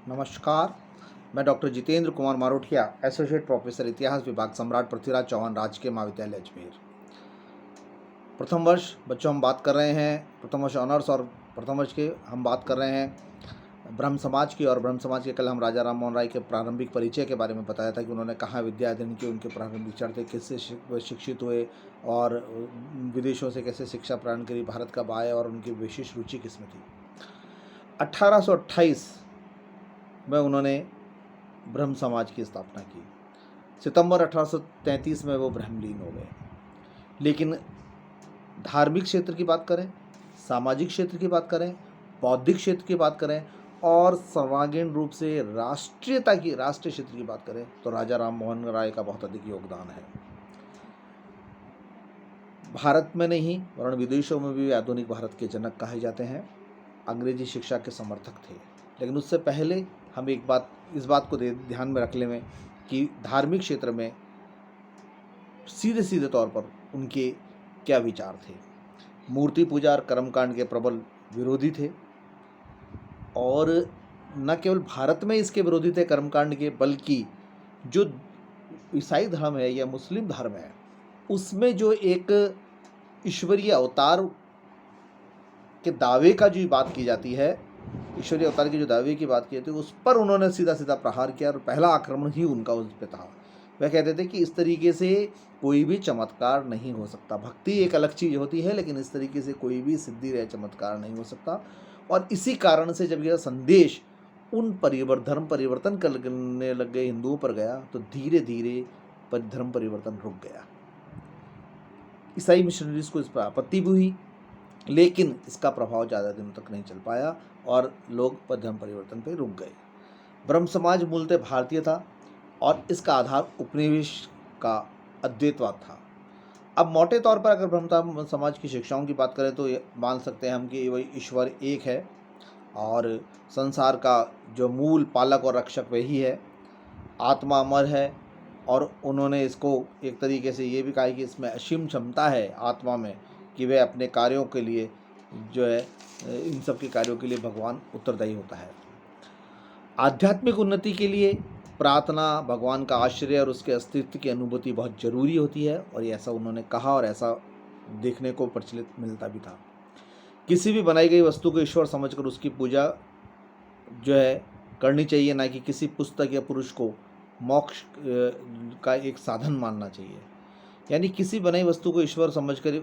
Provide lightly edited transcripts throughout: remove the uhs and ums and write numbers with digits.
नमस्कार। मैं doctor Jitendra Kumar Marothia, associate professor इतिहास विभाग, सम्राट पृथ्वीराज चौहान राजकीय महाविद्यालय अजमेर। प्रथम वर्ष बच्चों हम बात कर रहे हैं प्रथम वर्ष ऑनर्स और प्रथम वर्ष के हम बात कर रहे हैं ब्रह्म समाज की। और ब्रह्म समाज के कल हम राजा राम मोहन राय के प्रारंभिक परिचय के बारे में बताया था कि उन्होंने कहाँ विद्या अध्ययन की, उनके प्रारंभिक चरण थे, किससे शिक्षित हुए और विदेशों से कैसे शिक्षा प्राप्त करी, भारत कब आए और उनकी विशेष रुचि किसमें थी। 1828 में उन्होंने ब्रह्म समाज की स्थापना की। सितंबर 1833 में वो ब्रह्मलीन हो गए। लेकिन धार्मिक क्षेत्र की बात करें, सामाजिक क्षेत्र की बात करें, बौद्धिक क्षेत्र की बात करें और सर्वांगीण रूप से राष्ट्रीय क्षेत्र की बात करें तो राजा राम मोहन राय का बहुत अधिक योगदान है। भारत में नहीं वरन विदेशों में भी आधुनिक भारत के जनक कहे जाते हैं। अंग्रेजी शिक्षा के समर्थक थे। लेकिन उससे पहले हम इस बात को ध्यान में रख लें कि धार्मिक क्षेत्र में सीधे सीधे तौर पर उनके क्या विचार थे। मूर्ति पूजा और कर्मकांड के प्रबल विरोधी थे और न केवल भारत में इसके विरोधी थे कर्मकांड के, बल्कि जो ईसाई धर्म है या मुस्लिम धर्म है उसमें जो एक ईश्वरीय अवतार के दावे का जो बात की जाती है, ईश्वरीय अवतार के जो दावे की बात की जाती है, उस पर उन्होंने सीधा सीधा प्रहार किया और पहला आक्रमण ही उनका उस पर था। वह कहते थे कि इस तरीके से कोई भी चमत्कार नहीं हो सकता। भक्ति एक अलग चीज़ होती है, लेकिन इस तरीके से कोई भी सिद्धि या चमत्कार नहीं हो सकता। और इसी कारण से जब यह संदेश उन धर्म परिवर्तन करने लग गए हिंदुओं पर गया तो धीरे धीरे धर्म परिवर्तन रुक गया। ईसाई मिशनरीज को इस पर आपत्ति भी हुई, लेकिन इसका प्रभाव ज़्यादा दिनों तक नहीं चल पाया और लोग धर्म परिवर्तन पर रुक गए। ब्रह्म समाज मूलतः भारतीय था और इसका आधार उपनिवेश का अद्वैतवाद था। अब मोटे तौर पर अगर ब्रह्म समाज की शिक्षाओं की बात करें तो मान सकते हैं हम कि वही ईश्वर एक है और संसार का जो मूल पालक और रक्षक वही है, आत्मा अमर है। और उन्होंने इसको एक तरीके से ये भी कहा कि इसमें असीम क्षमता है आत्मा में कि वह अपने कार्यों के लिए जो है इन सब के कार्यों के लिए भगवान उत्तरदायी होता है। आध्यात्मिक उन्नति के लिए प्रार्थना, भगवान का आश्रय और उसके अस्तित्व की अनुभूति बहुत जरूरी होती है और ऐसा उन्होंने कहा और ऐसा देखने को प्रचलित मिलता भी था। किसी भी बनाई गई वस्तु को ईश्वर समझकर उसकी पूजा जो है करनी चाहिए, ना कि किसी पुस्तक या पुरुष को मोक्ष का एक साधन मानना चाहिए। यानी किसी बनाई वस्तु को ईश्वर समझकर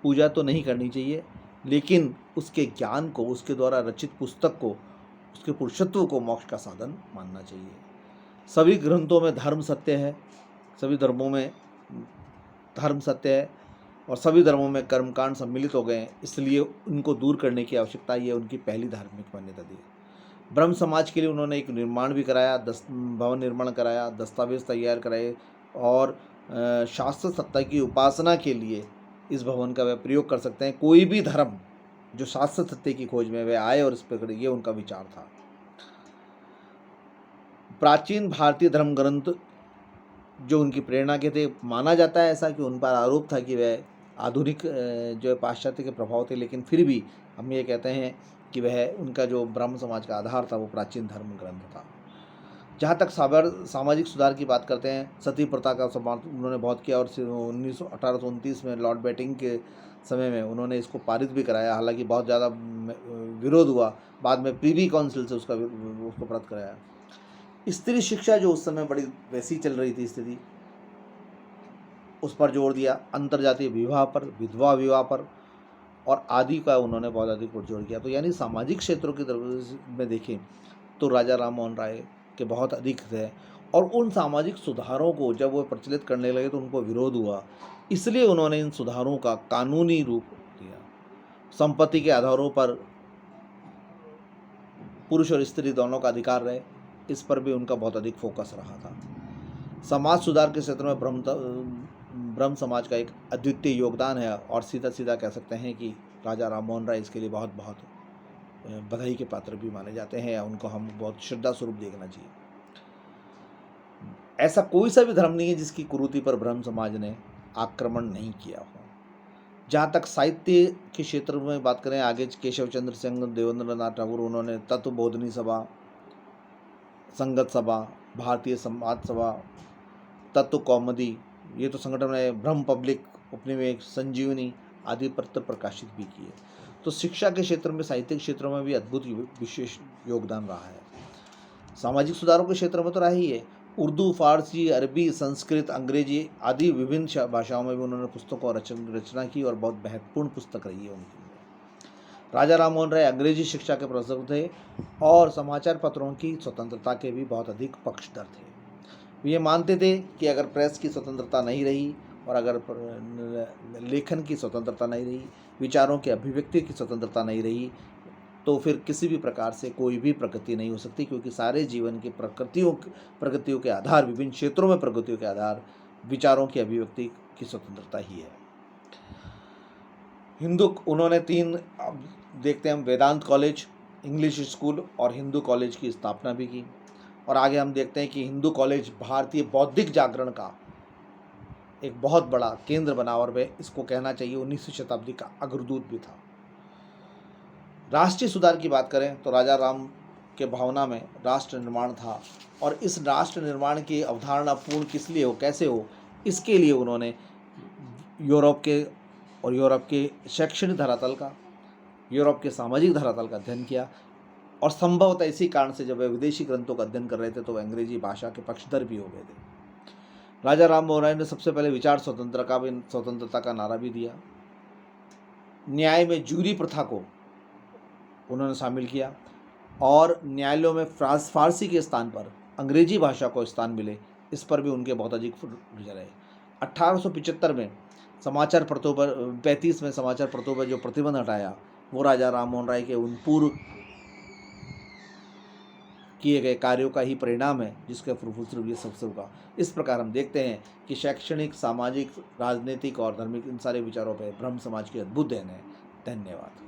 पूजा तो नहीं करनी चाहिए, लेकिन उसके ज्ञान को, उसके द्वारा रचित पुस्तक को, उसके पुरुषत्व को मोक्ष का साधन मानना चाहिए। सभी ग्रंथों में धर्म सत्य है, सभी धर्मों में धर्म सत्य है और सभी धर्मों में कर्मकांड सम्मिलित हो गए हैं, इसलिए उनको दूर करने की आवश्यकता, ये उनकी पहली धार्मिक मान्यता थी। ब्रह्म समाज के लिए उन्होंने एक निर्माण भी कराया, भवन निर्माण कराया, दस्तावेज तैयार कराए और शास्त्र सत्ता की उपासना के लिए इस भवन का वह प्रयोग कर सकते हैं। कोई भी धर्म जो शास्त्र सत्य की खोज में वह आए और इस पर, ये उनका विचार था। प्राचीन भारतीय धर्म ग्रंथ जो उनकी प्रेरणा के थे, माना जाता है ऐसा कि उन पर आरोप था कि वह आधुनिक जो पाश्चात्य के प्रभाव थे, लेकिन फिर भी हम ये कहते हैं कि वह उनका जो ब्रह्म समाज का आधार था वो प्राचीन धर्म ग्रंथ था। जहाँ तक सामाजिक सुधार की बात करते हैं, सती प्रथा का समर्थन उन्होंने बहुत किया और 1829 में लॉर्ड बैटिंग के समय में उन्होंने इसको पारित भी कराया। हालांकि बहुत ज़्यादा विरोध हुआ, बाद में प्रीवी काउंसिल से उसको पारित कराया। स्त्री शिक्षा जो उस समय बड़ी वैसी चल रही थी स्थिति, उस पर जोर दिया। अंतर्जातीय विवाह पर, विधवा विवाह पर और आदि का उन्होंने बहुत अधिक जोर किया। तो यानी सामाजिक क्षेत्रों की तरफ में देखें तो राजा राम मोहन राय के बहुत अधिक थे और उन सामाजिक सुधारों को जब वो प्रचलित करने लगे तो उनको विरोध हुआ, इसलिए उन्होंने इन सुधारों का कानूनी रूप दिया। संपत्ति के आधारों पर पुरुष और स्त्री दोनों का अधिकार रहे, इस पर भी उनका बहुत अधिक फोकस रहा था। समाज सुधार के क्षेत्र में ब्रह्म समाज का एक अद्वितीय योगदान है और सीधा सीधा कह सकते हैं कि राजा राम मोहन राय इसके लिए बहुत बहुत बधाई के पात्र भी माने जाते हैं या उनको हम बहुत श्रद्धा स्वरूप देखना चाहिए। ऐसा कोई सा भी धर्म नहीं है जिसकी कुरीति पर ब्रह्म समाज ने आक्रमण नहीं किया हो। जहाँ तक साहित्य के क्षेत्र में बात करें, आगे केशव चंद्र सिंह, देवेंद्र नाथ टैगोर, उन्होंने तत्वबोधिनी सभा संगत सभा, भारतीय समाज सभा, तत्व कौमुदी, ये तो संगठन है, ब्रह्म पब्लिक, अपने में एक संजीवनी आदि पत्र प्रकाशित भी किए। तो शिक्षा के क्षेत्र में, साहित्यिक क्षेत्रों में भी अद्भुत विशेष योगदान रहा है। सामाजिक सुधारों के क्षेत्र में तो रहा ही है। उर्दू, फारसी, अरबी, संस्कृत, अंग्रेजी आदि विभिन्न भाषाओं में भी उन्होंने पुस्तकों और रचना की और बहुत महत्वपूर्ण पुस्तक रही है उनकी। राजा राम मोहन राय अंग्रेजी शिक्षा के प्रवर्तक थे और समाचार पत्रों की स्वतंत्रता के भी बहुत अधिक पक्षधर थे। ये मानते थे कि अगर प्रेस की स्वतंत्रता नहीं रही और अगर लेखन की स्वतंत्रता नहीं रही, विचारों की अभिव्यक्ति की स्वतंत्रता नहीं रही, तो फिर किसी भी प्रकार से कोई भी प्रगति नहीं हो सकती, क्योंकि सारे जीवन की प्रगतियों के आधार, विभिन्न क्षेत्रों में प्रगतियों के आधार विचारों की अभिव्यक्ति की स्वतंत्रता ही है। उन्होंने 3 देखते हैं हम, वेदांत कॉलेज, इंग्लिश स्कूल और हिंदू कॉलेज की स्थापना भी की। और आगे हम देखते हैं कि हिंदू कॉलेज भारतीय बौद्धिक जागरण का एक बहुत बड़ा केंद्र बना और वह, इसको कहना चाहिए, 19वीं शताब्दी का अग्रदूत भी था। राष्ट्रीय सुधार की बात करें तो राजा राम के भावना में राष्ट्र निर्माण था, और इस राष्ट्र निर्माण की अवधारणा पूर्ण किस लिए हो, कैसे हो, इसके लिए उन्होंने यूरोप के शैक्षणिक धरातल का, यूरोप के सामाजिक धरातल का अध्ययन किया। और संभवतः इसी कारण से जब वे विदेशी ग्रंथों का अध्ययन कर रहे थे तो वह अंग्रेजी भाषा के पक्षधर भी हो गए थे। राजा राम मोहन राय ने सबसे पहले विचार स्वतंत्रता का नारा भी दिया। न्याय में जूरी प्रथा को उन्होंने शामिल किया और न्यायालयों में फारसी के स्थान पर अंग्रेजी भाषा को स्थान मिले, इस पर भी उनके बहुत अधिक विचार रहे। 1875 में समाचार पत्रों पर 35 में समाचार पत्रों पर जो प्रतिबंध हटाया वो राजा राम मोहन राय के उन पूर्व किए गए कार्यों का ही परिणाम है, जिसके फलस्वरूप ये सबसे होगा। इस प्रकार हम देखते हैं कि शैक्षणिक, सामाजिक, राजनीतिक और धार्मिक इन सारे विचारों पर ब्रह्म समाज की अद्भुत देन है। धन्यवाद।